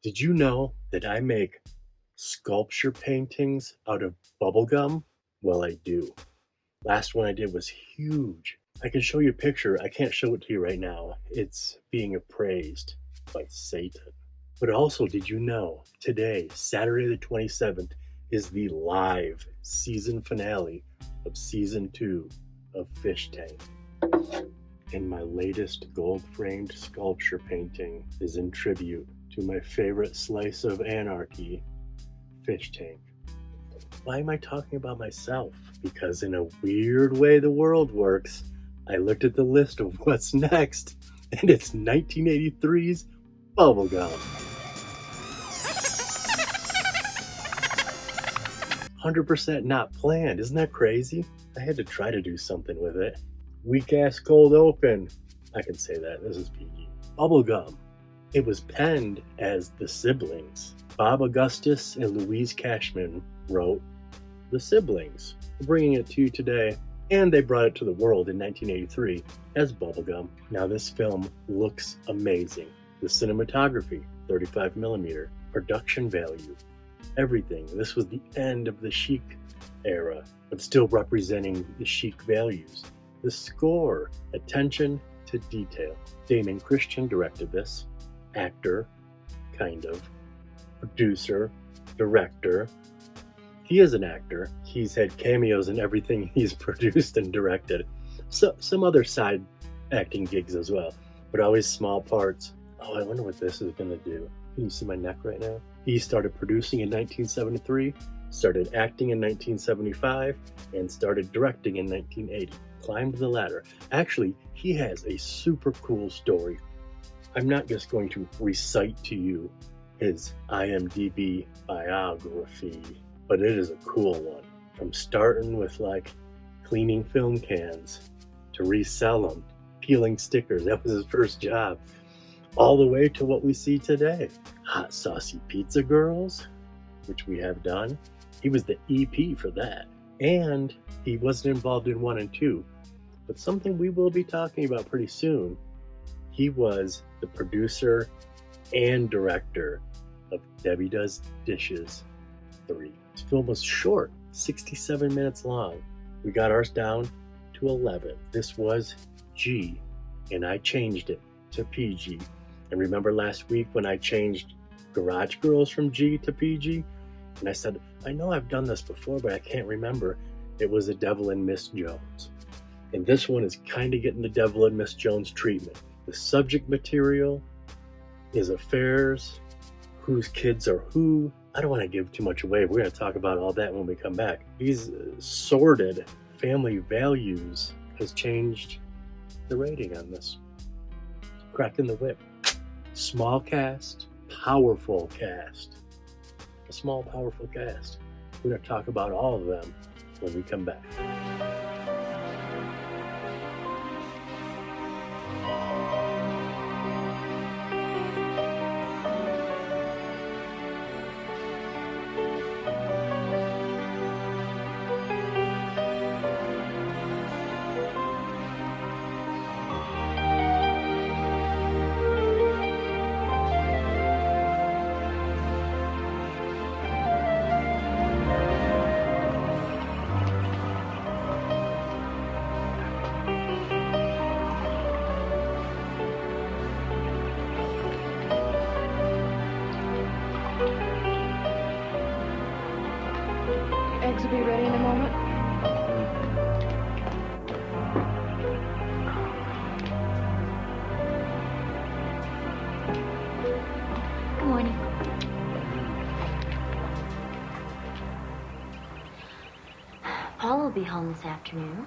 Did you know that I make sculpture paintings out of bubble gum? Well, I do. Last one I did was huge. I can show you a picture. I can't show it to you right now. It's being appraised by Satan. But also, did you know today, Saturday the 27th, is the live season finale of season 2 of Fish Tank? And my latest gold-framed sculpture painting is in tribute to my favorite slice of anarchy, Fish Tank. Why am I talking about myself? Because in a weird way the world works, I looked at the list of what's next, and it's 1983's Bubblegum. 100% not planned, isn't that crazy? I had to try to do something with it. Weak ass cold open. I can say that, this is PG. Bubblegum. It was penned as The Siblings. Bob Augustus and Louise Cashman wrote The Siblings. We're bringing it to you today, and they brought it to the world in 1983 as Bubblegum. Now this film looks amazing. The cinematography, 35mm, production value, everything. This was the end of the chic era, but still representing the chic values. The score, attention to detail. Damon Christian directed this. Actor, kind of. Producer, director. He is an actor. He's had cameos in everything he's produced and directed. So, some other side acting gigs as well, but always small parts. Oh, I wonder what this is going to do. Can you see my neck right now? He started producing in 1973, started acting in 1975, and started directing in 1980. Climbed the ladder. Actually, he has a super cool story. I'm not just going to recite to you his IMDb biography, but it is a cool one. From starting with cleaning film cans to resell them, peeling stickers, that was his first job, all the way to what we see today. Hot Saucy Pizza Girls, which we have done. He was the EP for that. And he wasn't involved in 1 and 2, but something we will be talking about pretty soon. He was the producer and director of Debbie Does Dishes 3. This film was short, 67 minutes long. We got ours down to 11. This was G, and I changed it to PG. And remember last week when I changed Garage Girls from G to PG? And I said, I know I've done this before, but I can't remember. It was The Devil and Miss Jones. And this one is kind of getting the Devil and Miss Jones treatment. The subject material is affairs, whose kids are who. I don't want to give too much away. We're going to talk about all that when we come back. These sordid family values has changed the rating on this. Cracking the whip. Small cast, powerful cast. A small, powerful cast. We're going to talk about all of them when we come back. Eggs will be ready in a moment. Good morning. Paul will be home this afternoon.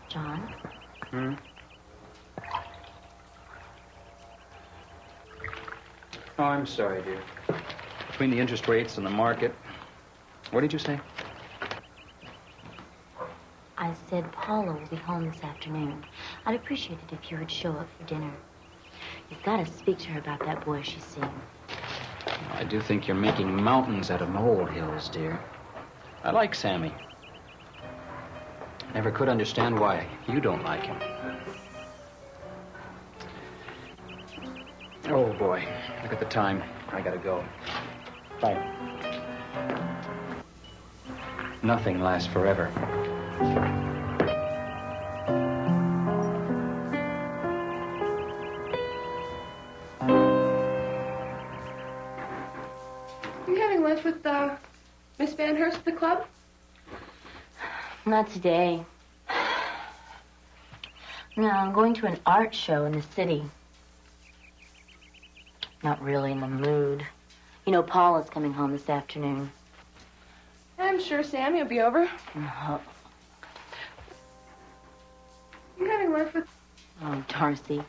John? Oh, I'm sorry, dear. Between the interest rates and the market, what did you say? I said Paula will be home this afternoon. I'd appreciate it if you would show up for dinner. You've got to speak to her about that boy she's seeing. I do think you're making mountains out of molehills, dear. I like Sammy. Never could understand why you don't like him. Oh, boy. Look at the time. I gotta go. Bye. Nothing lasts forever. You having lunch with Miss Van Hurst at the club? Not today. No, I'm going to an art show in the city. Not really in the mood. You know, Paula's coming home this afternoon. I'm sure Sammy will be over. No. You having lunch with... Oh, Darcy. You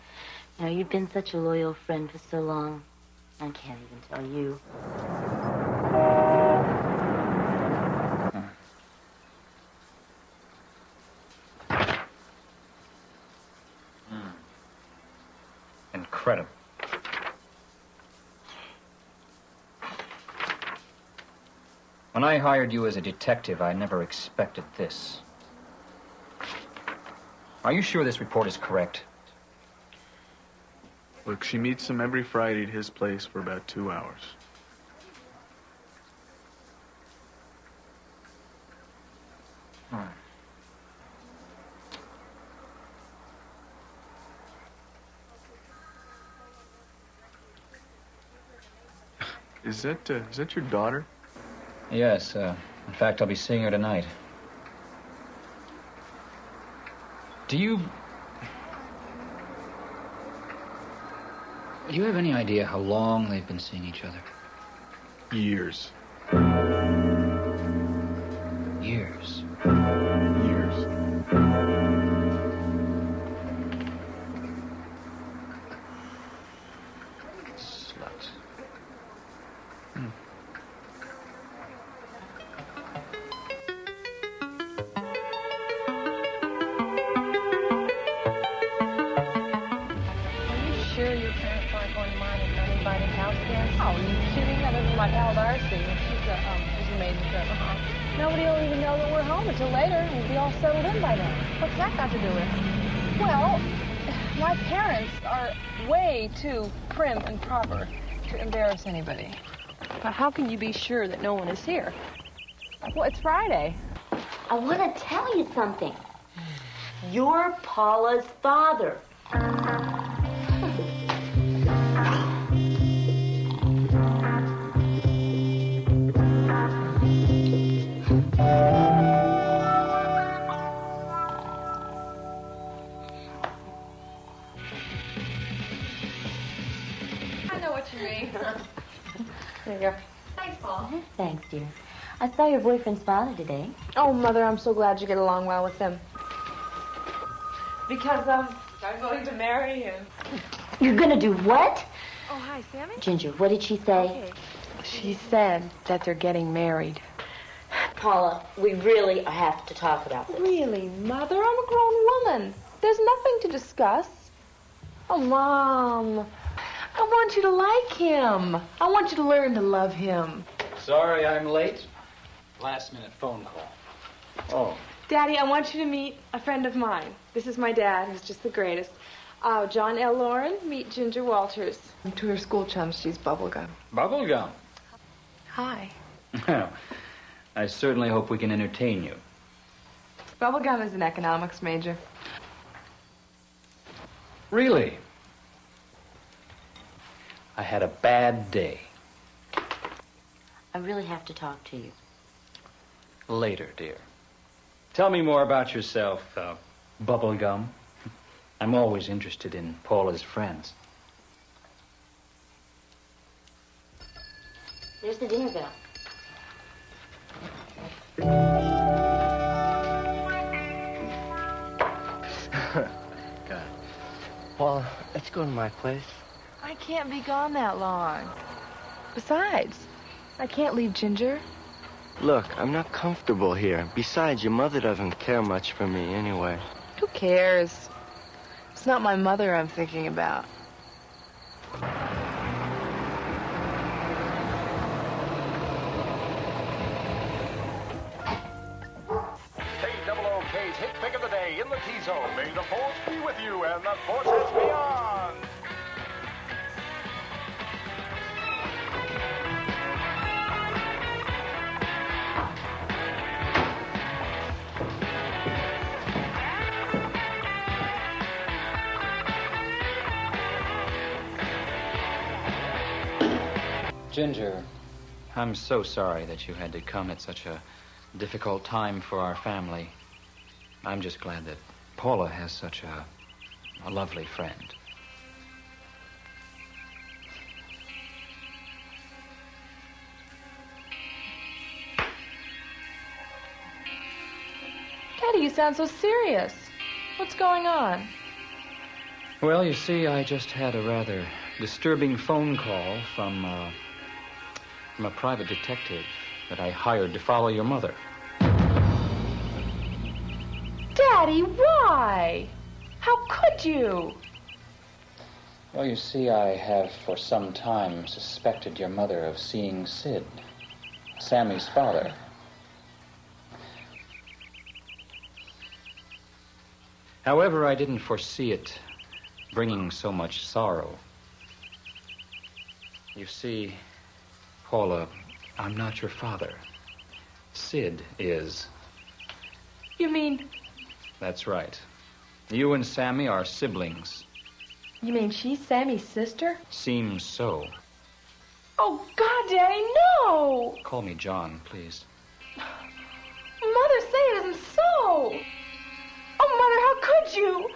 know, you've been such a loyal friend for so long. I can't even tell you. Incredible. When I hired you as a detective, I never expected this. Are you sure this report is correct? Look, she meets him every Friday at his place for about 2 hours. Is that your daughter? Yes, in fact, I'll be seeing her tonight. Do you have any idea how long they've been seeing each other? Years. Years. Years. Sluts. Sure your parents aren't going to mind an uninvited house guest? Oh, are you kidding? Other than my pal Darcy. She's a maiden friend. Nobody will even know that we're home until later, and we'll be all settled in by then. What's that got to do with it? Well, my parents are way too prim and proper to embarrass anybody. But how can you be sure that no one is here? Well, it's Friday. I want to tell you something. You're Paula's father. I know what you mean. There you go. Thanks, Paul. Thanks, dear. I saw your boyfriend's father today. Oh, Mother, I'm so glad you get along well with him. Because, I'm going to marry him. You're gonna do what? Oh, hi, Sammy. Ginger, what did she say? She said that they're getting married. Paula, we really have to talk about this. Really, Mother? I'm a grown woman. There's nothing to discuss. Oh, Mom. I want you to like him. I want you to learn to love him. Sorry I'm late. Last-minute phone call. Oh. Daddy, I want you to meet a friend of mine. This is my dad, who's just the greatest. John L. Lauren, meet Ginger Walters. And to her school chums, she's Bubblegum. Bubblegum. Hi. Well, I certainly hope we can entertain you. Bubblegum is an economics major. Really? I had a bad day. I really have to talk to you. Later, dear. Tell me more about yourself, Bubblegum. I'm always interested in Paula's friends. There's the dinner bell. God. Paul, let's go to my place. I can't be gone that long. Besides, I can't leave Ginger. Look, I'm not comfortable here. Besides, your mother doesn't care much for me anyway. Who cares? It's not my mother I'm thinking about. K-00K's hit pick of the day in the T-zone. May the force be with you and the force is beyond. Ginger, I'm so sorry that you had to come at such a difficult time for our family. I'm just glad that Paula has such a lovely friend. Daddy, you sound so serious. What's going on? Well, you see, I just had a rather disturbing phone call from a private detective that I hired to follow your mother. Daddy, why? How could you? Well, you see, I have for some time suspected your mother of seeing Sid, Sammy's father. However, I didn't foresee it bringing so much sorrow. You see, Paula, I'm not your father. Sid is. You mean... That's right. You and Sammy are siblings. You mean she's Sammy's sister? Seems so. Oh, God, Daddy, no! Call me John, please. Mother, say it isn't so! Oh, Mother, how could you?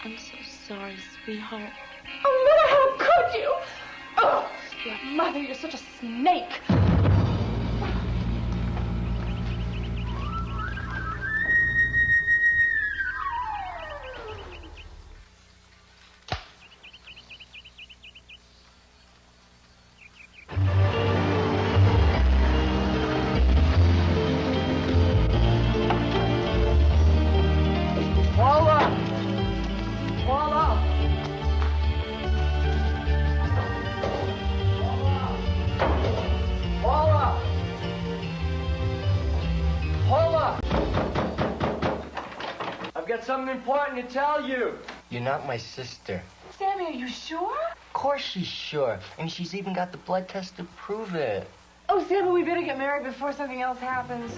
I'm so sorry, sweetheart. Oh, Mother, how could you? Oh, Mother, you're such a snake. Something important to tell you. You're not my sister. Sammy, are you sure? Of course she's sure. And she's even got the blood test to prove it. Oh, Sammy, we better get married before something else happens.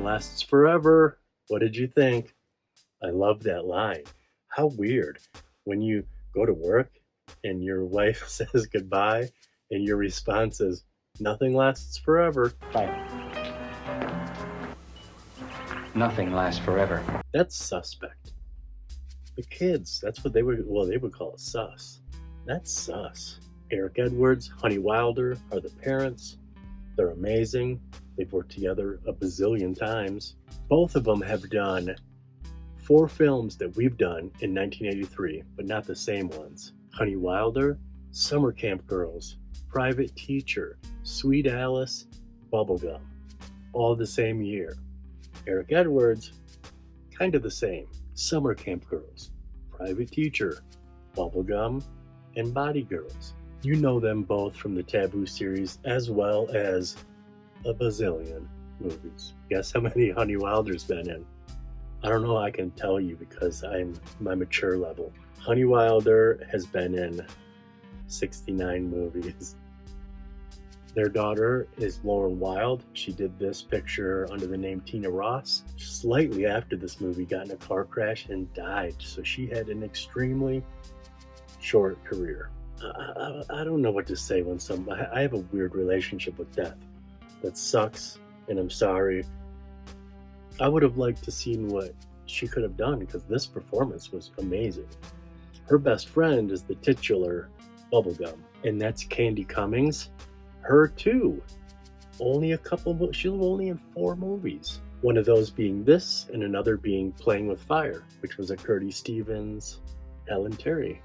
Lasts forever. What did you think? I love that line. How weird when you go to work and your wife says goodbye and your response is nothing lasts forever. Bye. Nothing lasts forever. That's suspect. The kids, that's what they would call it, sus. That's sus. Eric Edwards, Honey Wilder are the parents. They're amazing. They've worked together a bazillion times. Both of them have done 4 films that we've done in 1983, but not the same ones. Honey Wilder, Summer Camp Girls, Private Teacher, Sweet Alice, Bubblegum, all the same year. Eric Edwards, kind of the same. Summer Camp Girls, Private Teacher, Bubblegum, and Body Girls. You know them both from the Taboo series as well as a bazillion movies. Guess how many Honey Wilder's been in? I don't know, I can tell you because I'm my mature level. Honey Wilder has been in 69 movies. Their daughter is Lauren Wilde. She did this picture under the name Tina Ross. Slightly after this movie, got in a car crash and died. So she had an extremely short career. I don't know what to say when I have a weird relationship with death. That sucks, and I'm sorry. I would have liked to seen what she could have done because this performance was amazing. Her best friend is the titular Bubblegum, and that's Candy Cummings. Her too. She was only in 4 movies. One of those being this, and another being Playing with Fire, which was a Curtis Stevens, Ellen Terry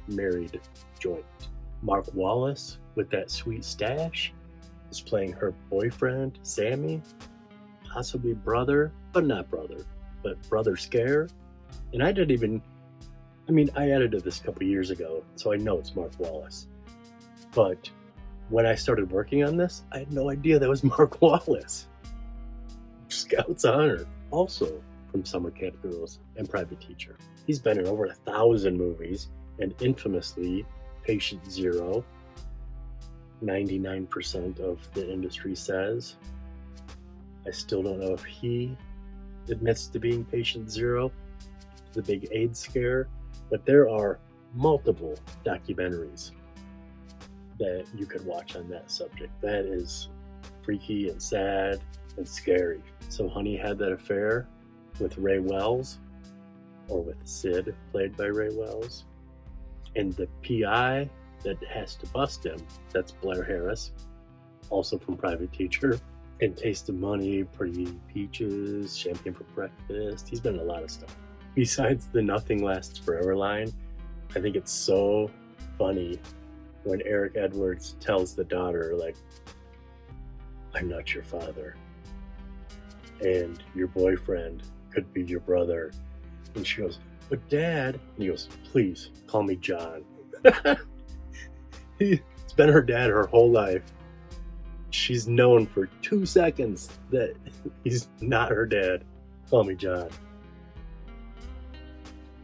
married joint. Marc Wallice with that sweet stash is playing her boyfriend, Sammy, possibly brother, but not brother, but brother Scare. And I I mean, I edited this a couple years ago, so I know it's Marc Wallice. But when I started working on this, I had no idea that was Marc Wallice. Scout's Honor, also from Summer Camp Girls and Private Teacher. He's been in over 1,000 movies, and infamously, Patient Zero. 99% of the industry says. I still don't know if he admits to being Patient Zero, the big AIDS scare, but there are multiple documentaries that you could watch on that subject. That is freaky and sad and scary. So Honey had that affair with Ray Wells, or with Sid, played by Ray Wells. And the PI that has to bust him, that's Blair Harris, also from Private Teacher. And Taste of Money, Pretty Peaches, Champagne for Breakfast. He's been in a lot of stuff. Besides the Nothing Lasts Forever line, I think it's so funny when Eric Edwards tells the daughter, like, I'm not your father, and your boyfriend could be your brother. And she goes, but Dad, and he goes, please call me John. It's been her dad her whole life. She's known for 2 seconds that he's not her dad. Call me John.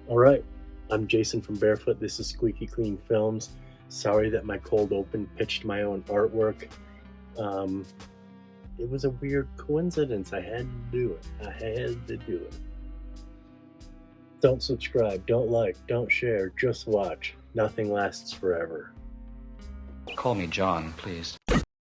All right, I'm Jason from Barefoot. This is Squeaky Clean Films. Sorry that my cold open pitched my own artwork. It was a weird coincidence. I had to do it. Don't subscribe, don't like, don't share, just watch. Nothing lasts forever. Call me John, please.